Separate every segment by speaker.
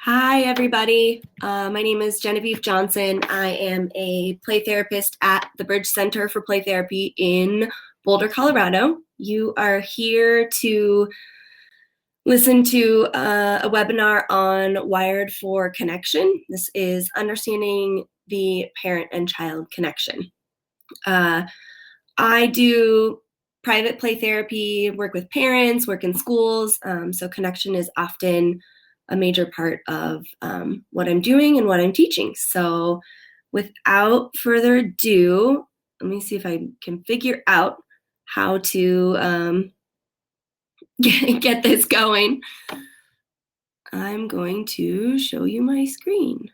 Speaker 1: Hi, everybody. My name is Genevieve Johnson. I am a play therapist at the Bridge Center for Play Therapy in Boulder, Colorado. You are here to listen to a webinar on Wired for Connection. This is understanding the parent and child connection. I do private play therapy, work with parents, work in schools, so connection is often a major part of what I'm doing and what I'm teaching. So without further ado, let me see if I can figure out how to get this going. I'm going to show you my screen.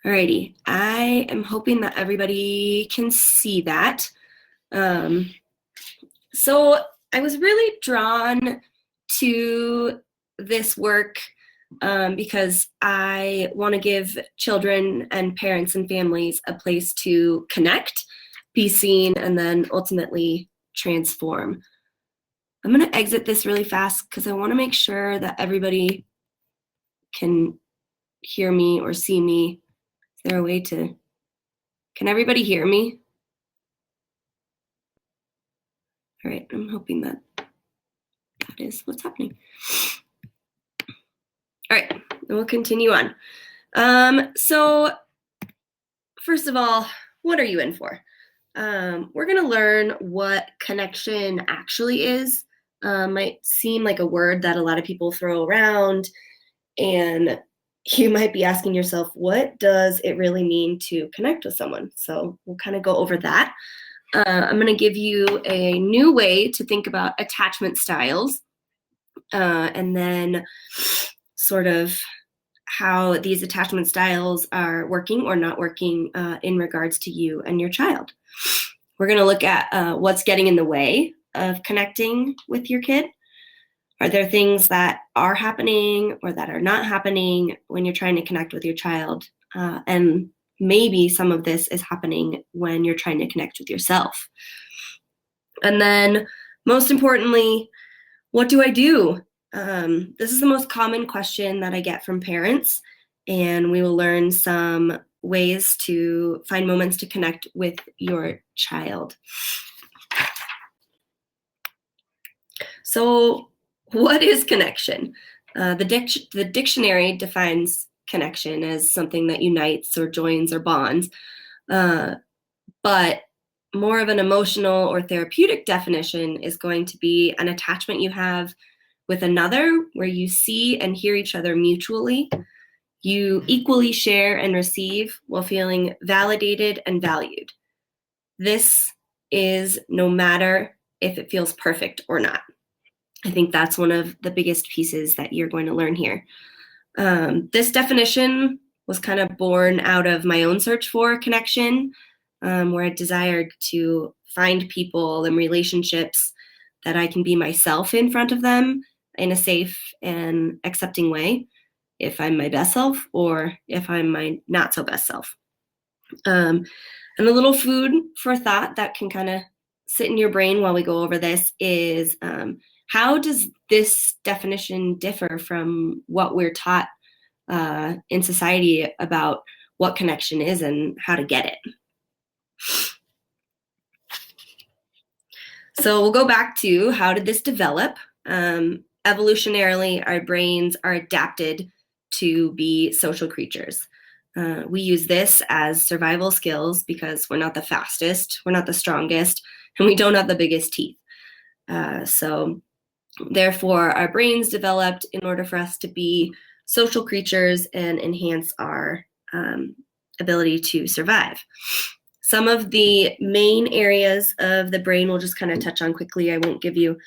Speaker 1: Alrighty, I am hoping that everybody can see that. So I was really drawn to this work because I want to give children and parents and families a place to connect, be seen, and then ultimately transform. I'm going to exit this really fast because I want to make sure that everybody can hear me or see me. Is there a way to, can everybody hear me? All right, I'm hoping that that is what's happening. All right, we'll continue on. So first of all, what are you in for? We're gonna learn what connection actually is. Might seem like a word that a lot of people throw around, and you might be asking yourself, what does it really mean to connect with someone? So we'll kind of go over that. I'm gonna give you a new way to think about attachment styles, and then sort of how these attachment styles are working or not working in regards to you and your child. We're going to look at what's getting in the way of connecting with your kid. Are there things that are happening or that are not happening when you're trying to connect with your child? And maybe some of this is happening when you're trying to connect with yourself. And then most importantly, what do I do? This is the most common question that I get from parents, and we will learn some ways to find moments to connect with your child. So what is connection? The dictionary defines connection as something that unites or joins or bonds, but more of an emotional or therapeutic definition is going to be an attachment you have with another where you see and hear each other mutually. You equally share and receive while feeling validated and valued. This is no matter if it feels perfect or not. I think that's one of the biggest pieces that you're going to learn here. This definition was kind of born out of my own search for connection, where I desired to find people and relationships that I can be myself in front of them in a safe and accepting way, if I'm my best self or if I'm my not so best self. And a little food for thought that can kind of sit in your brain while we go over this is, how does this definition differ from what we're taught in society about what connection is and how to get it? So we'll go back to, how did this develop? Evolutionarily, our brains are adapted to be social creatures. We use this as survival skills because we're not the fastest, we're not the strongest, and we don't have the biggest teeth. So therefore, our brains developed in order for us to be social creatures and enhance our ability to survive. Some of the main areas of the brain we'll just kind of touch on quickly. I won't give you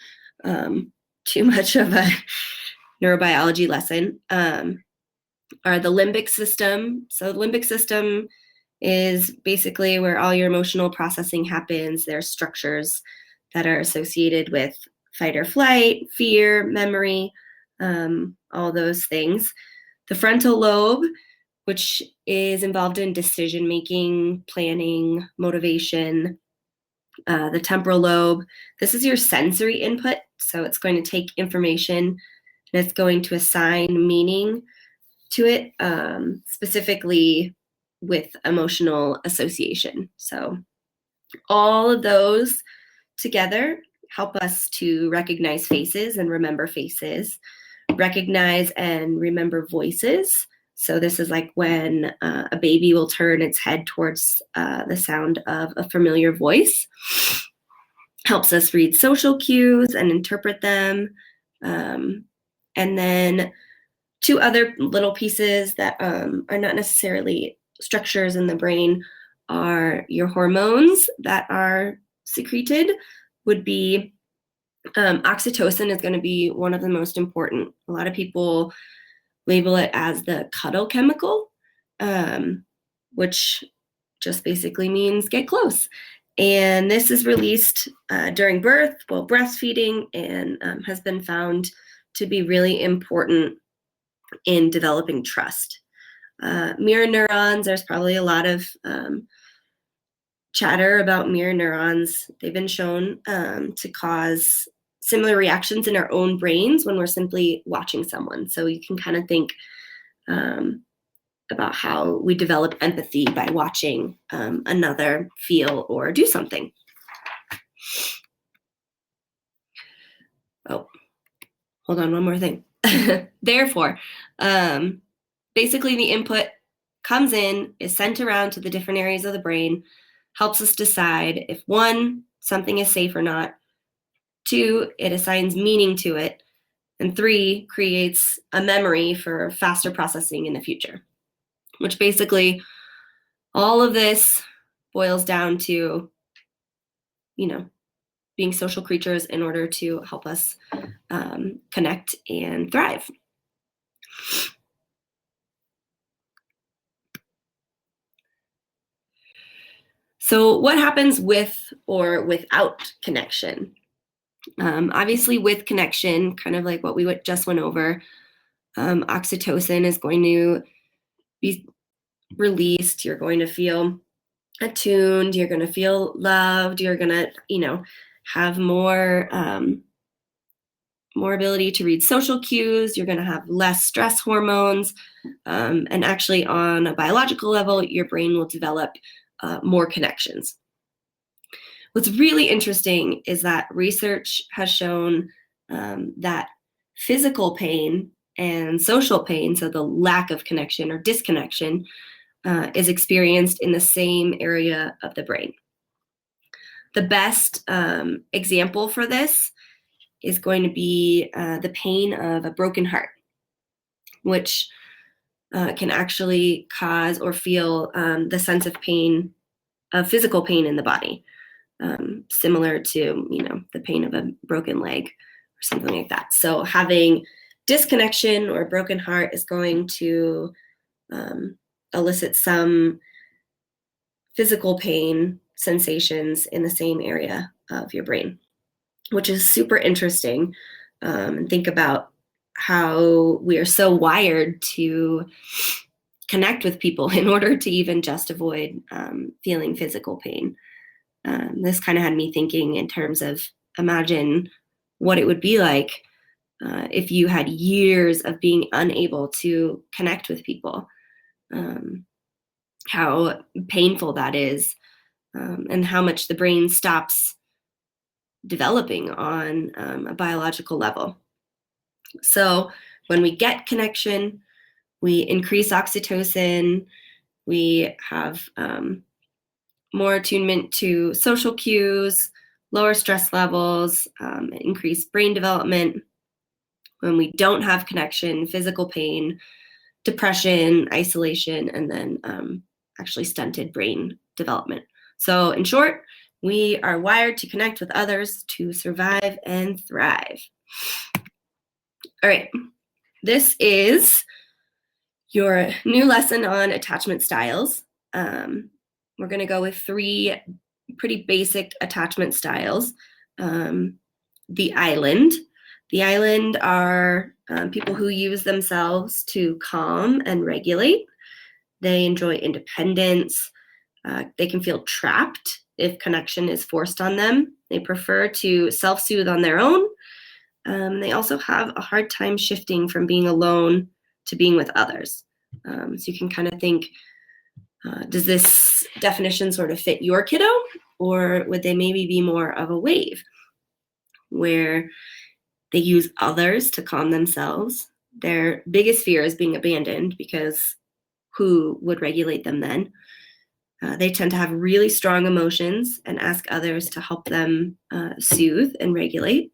Speaker 1: too much of a neurobiology lesson. Are the limbic system. So the limbic system is basically where all your emotional processing happens. There are structures that are associated with fight or flight, fear, memory, all those things. The frontal lobe, which is involved in decision making, planning, motivation. The temporal lobe, this is your sensory input. So it's going to take information and it's going to assign meaning to it, specifically with emotional association. So all of those together help us to recognize faces and remember faces, recognize and remember voices. So this is like when a baby will turn its head towards the sound of a familiar voice. Helps us read social cues and interpret them. And then two other little pieces that are not necessarily structures in the brain are your hormones that are secreted would be oxytocin is going to be one of the most important. A lot of people label it as the cuddle chemical, which just basically means get close. And this is released during birth while breastfeeding and has been found to be really important in developing trust. Mirror neurons, there's probably a lot of chatter about mirror neurons. They've been shown to cause similar reactions in our own brains when we're simply watching someone. So you can kind of think about how we develop empathy by watching another feel or do something. Oh, hold on, one more thing. Therefore, basically the input comes in, is sent around to the different areas of the brain, helps us decide if one, something is safe or not, two, it assigns meaning to it, and three, creates a memory for faster processing in the future, which basically all of this boils down to, being social creatures in order to help us connect and thrive. So what happens with or without connection? Obviously with connection, kind of like what we just went over, oxytocin is going to be released. You're going to feel attuned. You're going to feel loved. You're going to, have more ability to read social cues. You're going to have less stress hormones. And actually on a biological level, your brain will develop more connections. What's really interesting is that research has shown that physical pain and social pain, so the lack of connection or disconnection, is experienced in the same area of the brain. The best example for this is going to be the pain of a broken heart, which can actually cause or feel the sense of pain, of physical pain in the body, similar to, the pain of a broken leg or something like that. So having disconnection or a broken heart is going to elicit some physical pain sensations in the same area of your brain, which is super interesting. And think about how we are so wired to connect with people in order to even just avoid feeling physical pain. This kind of had me thinking in terms of imagine what it would be like if you had years of being unable to connect with people, how painful that is, and how much the brain stops developing on a biological level. So when we get connection, we increase oxytocin, we have more attunement to social cues, lower stress levels, increased brain development. When we don't have connection, physical pain, depression, isolation, and then actually stunted brain development. So in short, we are wired to connect with others to survive and thrive. All right, this is your new lesson on attachment styles. We're going to go with 3 pretty basic attachment styles. The island. The island are people who use themselves to calm and regulate. They enjoy independence. They can feel trapped if connection is forced on them. They prefer to self-soothe on their own. They also have a hard time shifting from being alone to being with others. So you can kind of think, does this definition sort of fit your kiddo? Or would they maybe be more of a wave where they use others to calm themselves? Their biggest fear is being abandoned, because who would regulate them then? They tend to have really strong emotions and ask others to help them soothe and regulate.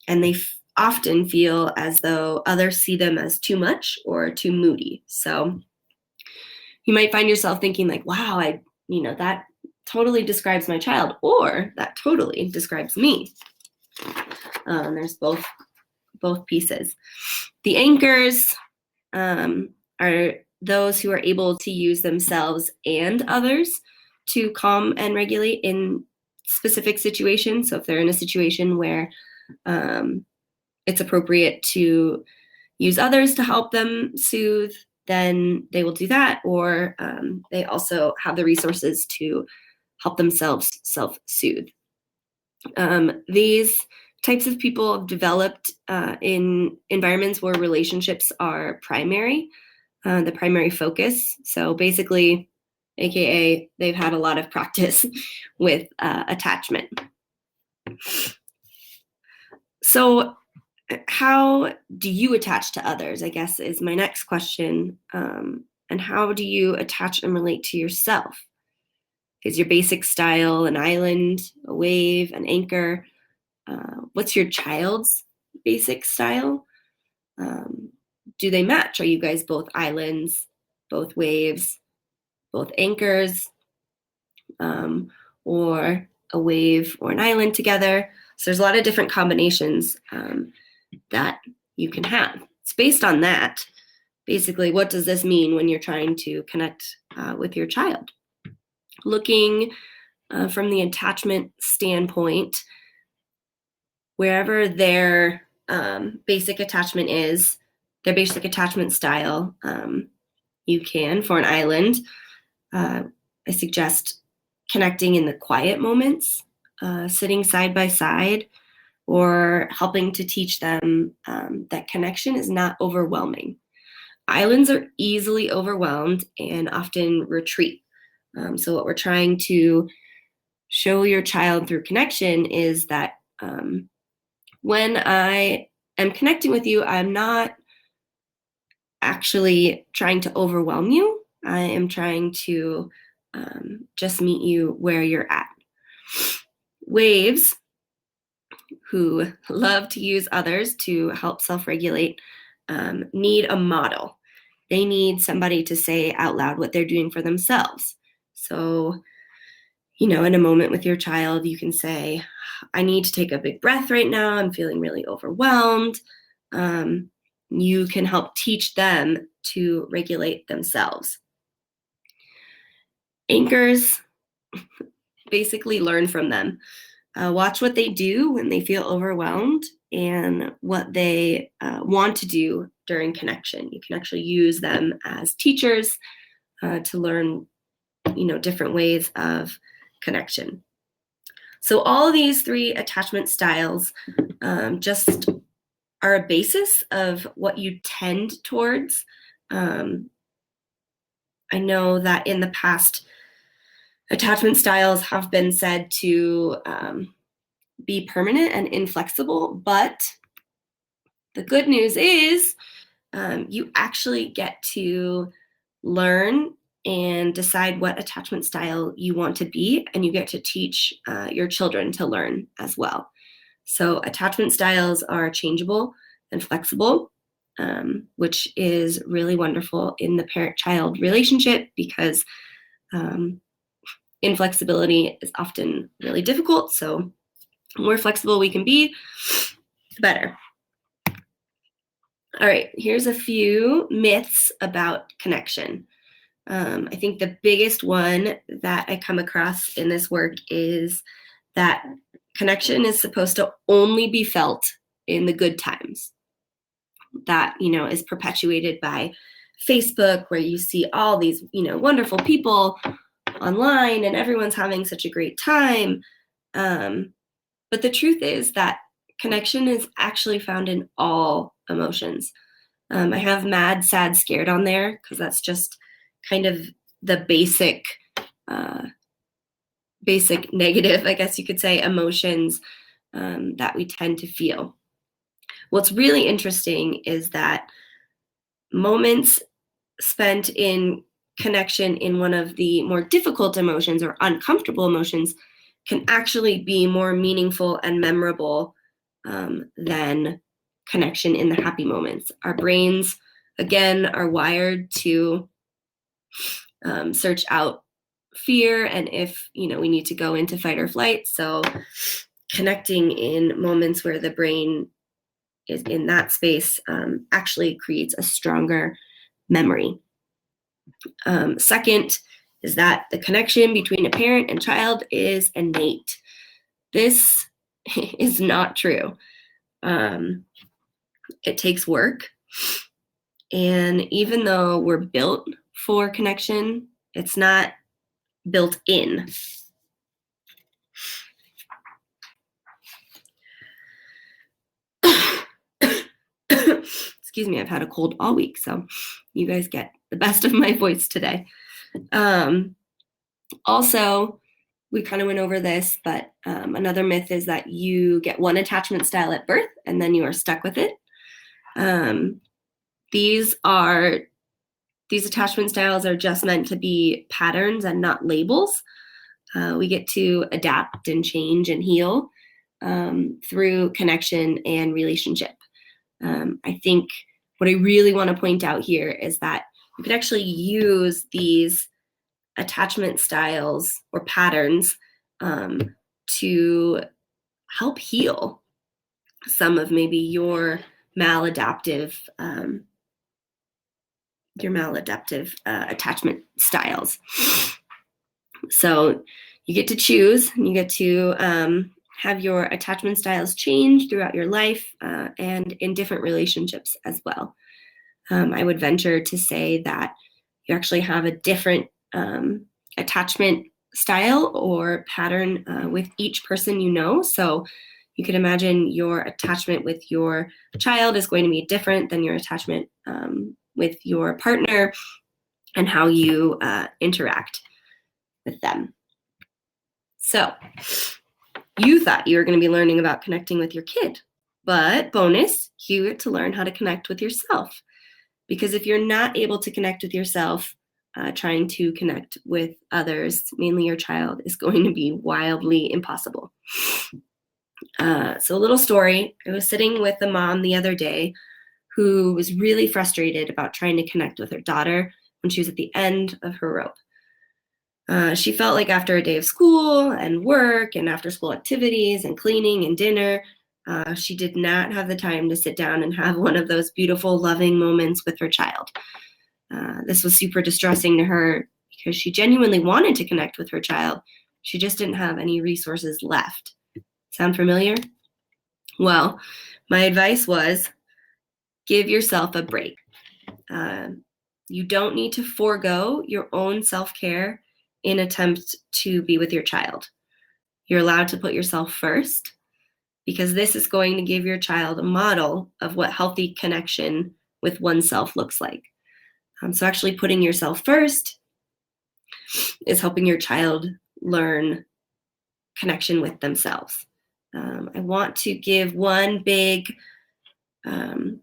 Speaker 1: And they often feel as though others see them as too much or too moody. So you might find yourself thinking like, wow, that totally describes my child, or that totally describes me. There's both pieces. The anchors are those who are able to use themselves and others to calm and regulate in specific situations. So if they're in a situation where it's appropriate to use others to help them soothe, then they will do that. Or they also have the resources to help themselves self-soothe. These types of people have developed in environments where relationships are primary, the primary focus. So basically, AKA, they've had a lot of practice with attachment. So how do you attach to others, I guess, is my next question. And how do you attach and relate to yourself? Is your basic style an island, a wave, an anchor? What's your child's basic style? Do they match? Are you guys both islands, both waves, both anchors, or a wave or an island together? So there's a lot of different combinations that you can have. It's based on that. Basically, what does this mean when you're trying to connect with your child? Looking from the attachment standpoint, wherever their basic attachment is, their basic attachment style, you can, for an island, I suggest connecting in the quiet moments, sitting side by side, or helping to teach them that connection is not overwhelming. Islands are easily overwhelmed and often retreat. So what we're trying to show your child through connection is that when I am connecting with you, I'm not actually trying to overwhelm you. I am trying to just meet you where you're at. Waves, who love to use others to help self-regulate, need a model. They need somebody to say out loud what they're doing for themselves. So, in a moment with your child, you can say, I need to take a big breath right now. I'm feeling really overwhelmed. You can help teach them to regulate themselves. Anchors, basically learn from them. Watch what they do when they feel overwhelmed and what they want to do during connection. You can actually use them as teachers to learn, different ways of connection. So all of these three attachment styles just are a basis of what you tend towards. I know that in the past, attachment styles have been said to be permanent and inflexible, but the good news is you actually get to learn and decide what attachment style you want to be, and you get to teach your children to learn as well. So attachment styles are changeable and flexible, which is really wonderful in the parent-child relationship, because inflexibility is often really difficult. So the more flexible we can be, the better. All right, here's a few myths about connection. I think the biggest one that I come across in this work is that connection is supposed to only be felt in the good times. That, is perpetuated by Facebook where you see all these, wonderful people online and everyone's having such a great time. But the truth is that connection is actually found in all emotions. I have mad, sad, scared on there because that's just kind of the basic negative, I guess you could say, emotions that we tend to feel. What's really interesting is that moments spent in connection in one of the more difficult emotions or uncomfortable emotions can actually be more meaningful and memorable than connection in the happy moments. Our brains, again, are wired to search out fear and if we need to go into fight or flight. So connecting in moments where the brain is in that space actually creates a stronger memory. Second is that the connection between a parent and child is innate. This is not true. It takes work. And even though we're built for connection, it's not built in. Excuse me, I've had a cold all week, so you guys get the best of my voice today. Also, we kind of went over this, but another myth is that you get one attachment style at birth and then you are stuck with it. These attachment styles are just meant to be patterns and not labels. We get to adapt and change and heal through connection and relationship. I think what I really want to point out here is that you can actually use these attachment styles or patterns to help heal some of maybe your maladaptive attachment styles. So you get to choose, and you get to have your attachment styles change throughout your life and in different relationships as well. I would venture to say that you actually have a different attachment style or pattern with each person you know. So you could imagine your attachment with your child is going to be different than your attachment with your partner and how you interact with them. So you thought you were going to be learning about connecting with your kid, but bonus, you get to learn how to connect with yourself. Because if you're not able to connect with yourself, trying to connect with others, mainly your child, is going to be wildly impossible. So a little story. I was sitting with a mom the other day who was really frustrated about trying to connect with her daughter when she was at the end of her rope. She felt like after a day of school and work and after school activities and cleaning and dinner, she did not have the time to sit down and have one of those beautiful, loving moments with her child. This was super distressing to her because she genuinely wanted to connect with her child. She just didn't have any resources left. Sound familiar? Well, my advice was give yourself a break. You don't need to forego your own self-care in attempt to be with your child. You're allowed to put yourself first because this is going to give your child a model of what healthy connection with oneself looks like. So actually putting yourself first is helping your child learn connection with themselves. I want to give one big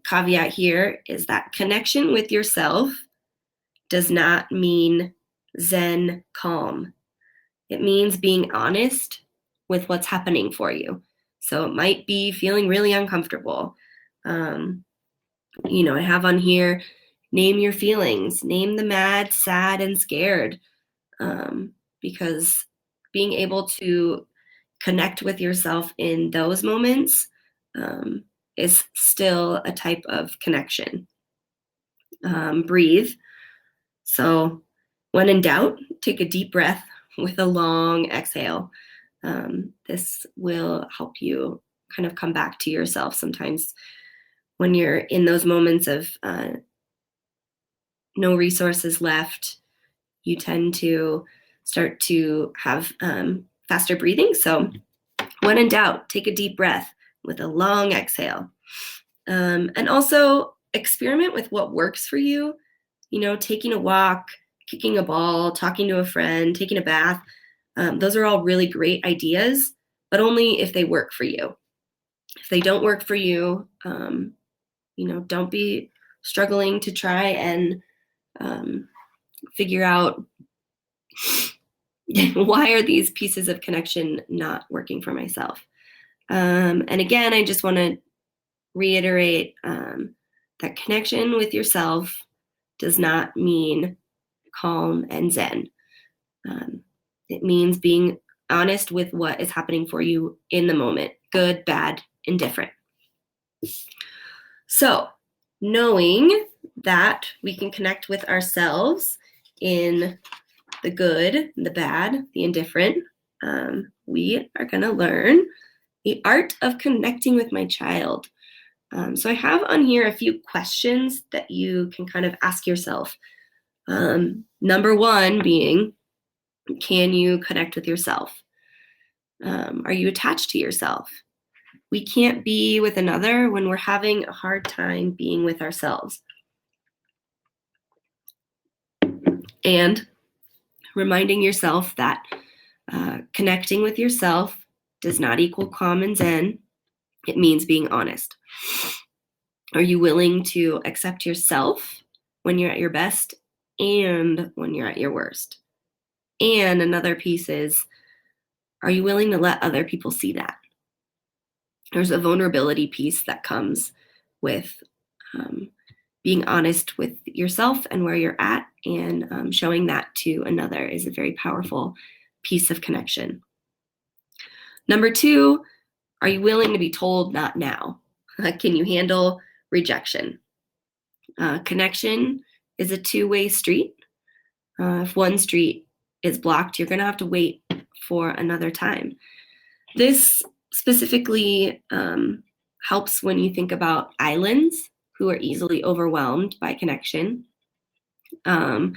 Speaker 1: caveat here is that connection with yourself does not mean Zen calm. It means being honest with what's happening for you. So it might be feeling really uncomfortable. I have on here, name your feelings, name the mad, sad, and scared, because being able to connect with yourself in those moments is still a type of connection. Breathe. So when in doubt, take a deep breath with a long exhale. This will help you kind of come back to yourself sometimes when you're in those moments of no resources left, you tend to start to have faster breathing. So when in doubt, take a deep breath with a long exhale. And also experiment with what works for you. Taking a walk, kicking a ball, talking to a friend, taking a bath. Those are all really great ideas, but only if they work for you. If they don't work for you, don't be struggling to try and figure out why are these pieces of connection not working for myself. And again, I just want to reiterate that connection with yourself does not mean calm and zen. It means being honest with what is happening for you in the moment, good, bad, indifferent. So, knowing that we can connect with ourselves in the good, the bad, the indifferent, we are going to learn the art of connecting with my child. So I have on here a few questions that you can kind of ask yourself. Number one being, can you connect with yourself? Are you attached to yourself? We can't be with another when we're having a hard time being with ourselves. And reminding yourself that connecting with yourself does not equal calm and zen. It means being honest. Are you willing to accept yourself when you're at your best and when you're at your worst? And another piece is, are you willing to let other people see that? There's a vulnerability piece that comes with being honest with yourself and where you're at, and showing that to another is a very powerful piece of connection. Number two, are you willing to be told not now? Can you handle rejection? Connection is a two-way street. If one street is blocked, you're going to have to wait for another time. This specifically helps when you think about islands who are easily overwhelmed by connection. Being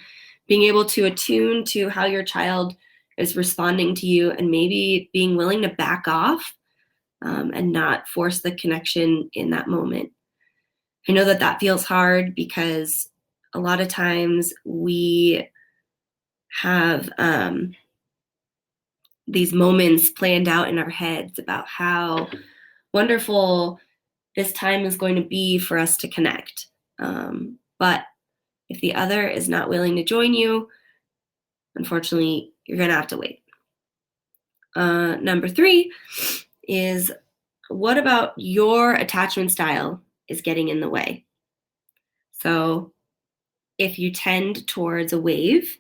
Speaker 1: able to attune to how your child is responding to you, and maybe being willing to back off and not force the connection in that moment. I know that feels hard because a lot of times we have these moments planned out in our heads about how wonderful this time is going to be for us to connect. But if the other is not willing to join you, unfortunately, you're going to have to wait. Number three is, what about your attachment style is getting in the way? So if you tend towards a wave,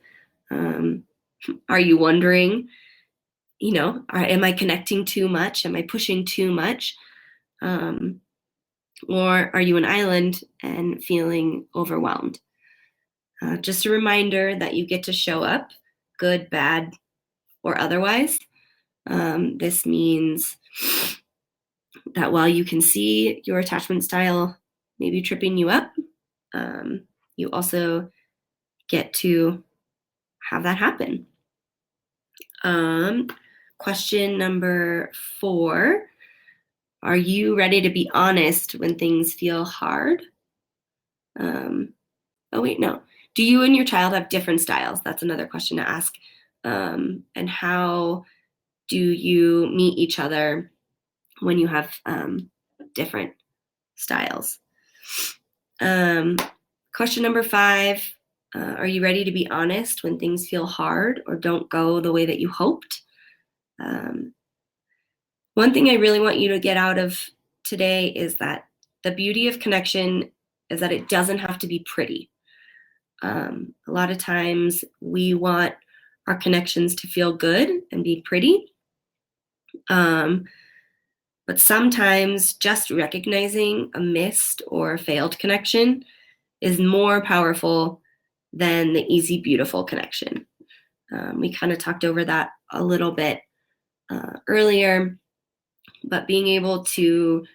Speaker 1: are you wondering, am I connecting too much? Am I pushing too much? Or are you an island and feeling overwhelmed? Just a reminder that you get to show up, good, bad, or otherwise. This means that while you can see your attachment style maybe tripping you up, you also get to have that happen. Question number 4, are you ready to be honest when things feel hard? Do you and your child have different styles? That's another question to ask. And how do you meet each other when you have different styles? Question number 5, are you ready to be honest when things feel hard or don't go the way that you hoped? One thing I really want you to get out of today is that the beauty of connection is that it doesn't have to be pretty. A lot of times we want our connections to feel good and be pretty. But sometimes just recognizing a missed or failed connection is more powerful than the easy, beautiful connection. We kind of talked over that a little bit earlier, but being able to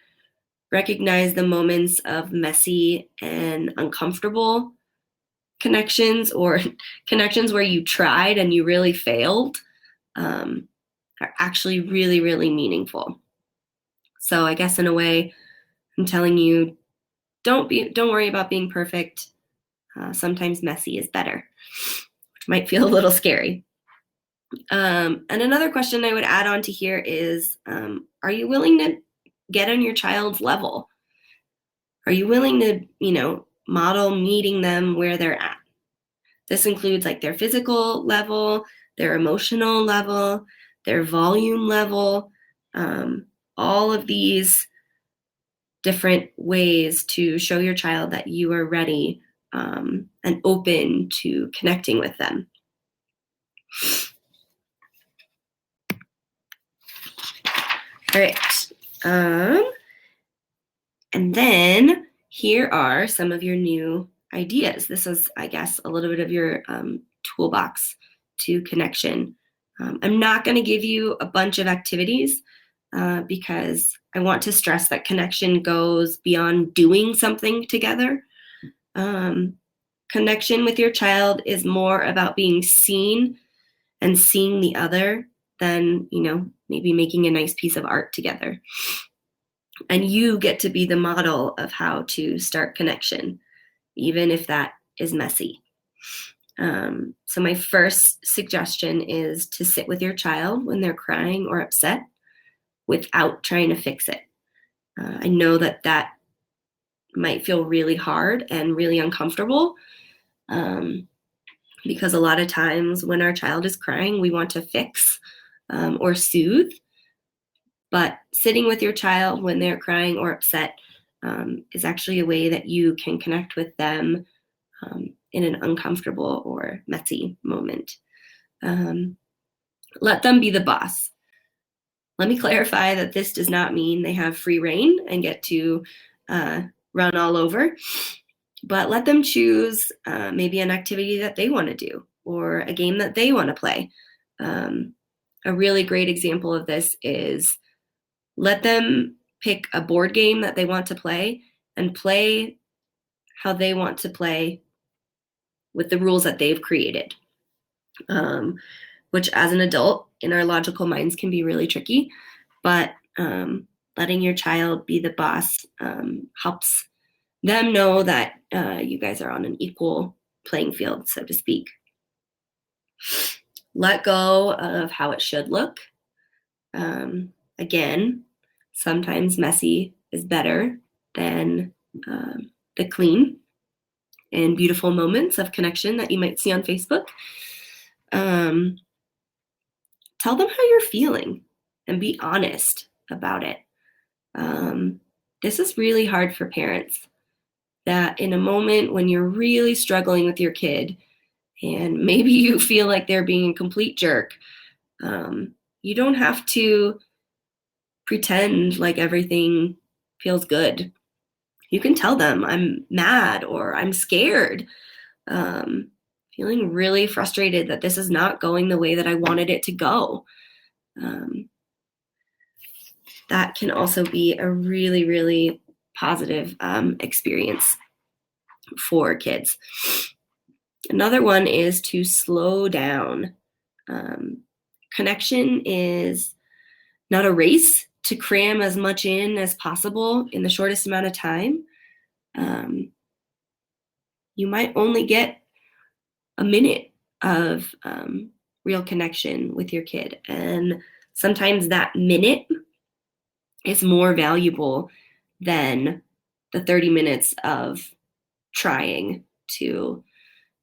Speaker 1: recognize the moments of messy and uncomfortable connections or connections where you tried and you really failed are actually really, really meaningful. So I guess in a way, I'm telling you, don't worry about being perfect. Sometimes messy is better, which might feel a little scary. And another question I would add on to here is, are you willing to get on your child's level? Are you willing to, model meeting them where they're at? This includes like their physical level, their emotional level, their volume level, all of these different ways to show your child that you are ready and open to connecting with them. All right. And then here are some of your new ideas. This is, I guess, a little bit of your toolbox to connection. I'm not going to give you a bunch of activities because I want to stress that connection goes beyond doing something together. Connection with your child is more about being seen and seeing the other than, maybe making a nice piece of art together. And you get to be the model of how to start connection, even if that is messy. So my first suggestion is to sit with your child when they're crying or upset without trying to fix it. I know that might feel really hard and really uncomfortable because a lot of times when our child is crying, we want to fix or soothe. But sitting with your child when they're crying or upset is actually a way that you can connect with them in an uncomfortable or messy moment. Let them be the boss. Let me clarify that this does not mean they have free reign and get to run all over, but let them choose maybe an activity that they want to do or a game that they want to play. A really great example of this is let them pick a board game that they want to play and play how they want to play with the rules that they've created, which as an adult in our logical minds can be really tricky, but letting your child be the boss helps them know that you guys are on an equal playing field, so to speak. Let go of how it should look. Again, sometimes messy is better than the clean and beautiful moments of connection that you might see on Facebook. Tell them how you're feeling and be honest about it. This is really hard for parents, that in a moment when you're really struggling with your kid and maybe you feel like they're being a complete jerk, you don't have to pretend like everything feels good. You can tell them, I'm mad or I'm scared, feeling really frustrated that this is not going the way that I wanted it to go. That can also be a really, really positive experience for kids. Another one is to slow down. Connection is not a race to cram as much in as possible in the shortest amount of time. You might only get a minute of real connection with your kid. And sometimes that minute is more valuable than the 30 minutes of trying to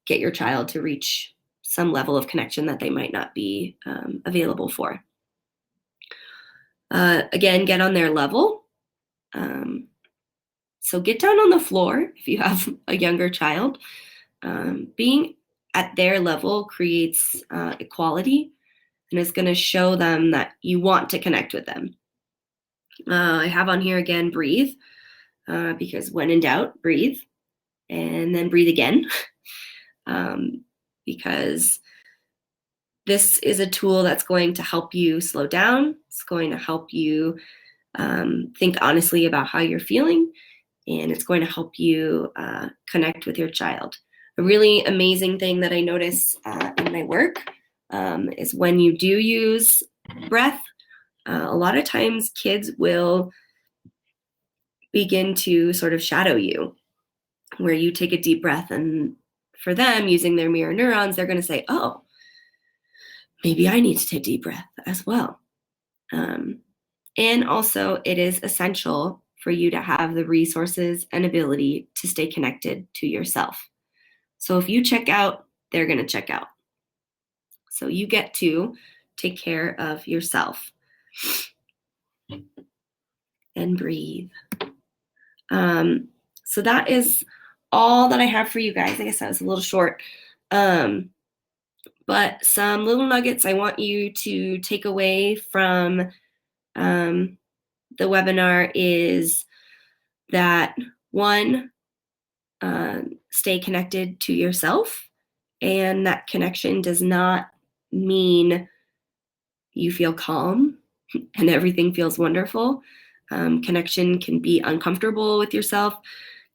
Speaker 1: get your child to reach some level of connection that they might not be available for. Again, get on their level. So get down on the floor if you have a younger child. Being at their level creates equality and is going to show them that you want to connect with them. I have on here again, breathe, because when in doubt, breathe, and then breathe again, because this is a tool that's going to help you slow down. It's going to help you think honestly about how you're feeling, and it's going to help you connect with your child. A really amazing thing that I notice in my work is when you do use breath, a lot of times kids will begin to sort of shadow you, where you take a deep breath, and for them, using their mirror neurons, they're going to say, oh, maybe I need to take a deep breath as well. And also, it is essential for you to have the resources and ability to stay connected to yourself. So if you check out, they're going to check out. So you get to take care of yourself and breathe. So that is all that I have for you guys. I guess that was a little short. But some little nuggets I want you to take away from the webinar is that, one, stay connected to yourself, and that connection does not mean you feel calm and everything feels wonderful. Connection can be uncomfortable with yourself.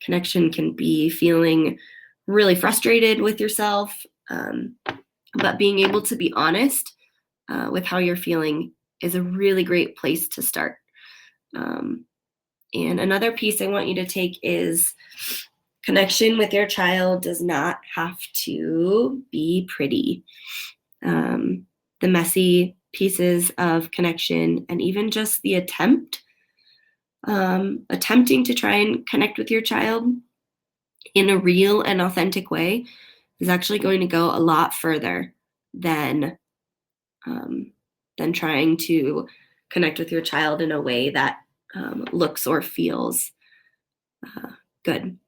Speaker 1: Connection can be feeling really frustrated with yourself. But being able to be honest with how you're feeling is a really great place to start. And another piece I want you to take is connection with your child does not have to be pretty. The messy pieces of connection, and even just the attempting to try and connect with your child in a real and authentic way, is actually going to go a lot further than trying to connect with your child in a way that looks or feels good.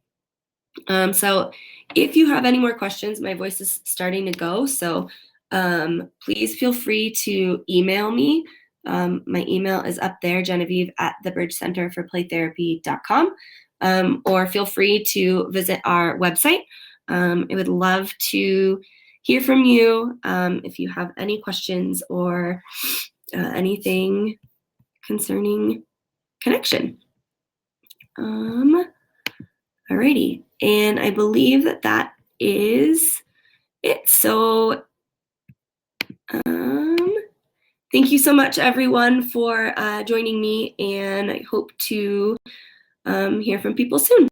Speaker 1: So if you have any more questions, my voice is starting to go, so please feel free to email me. My email is up there, Genevieve@thebridgecenterforplaytherapy.com, or feel free to visit our website. I would love to hear from you if you have any questions or anything concerning connection. Alrighty, and I believe that is it. So thank you so much, everyone, for joining me, and I hope to hear from people soon.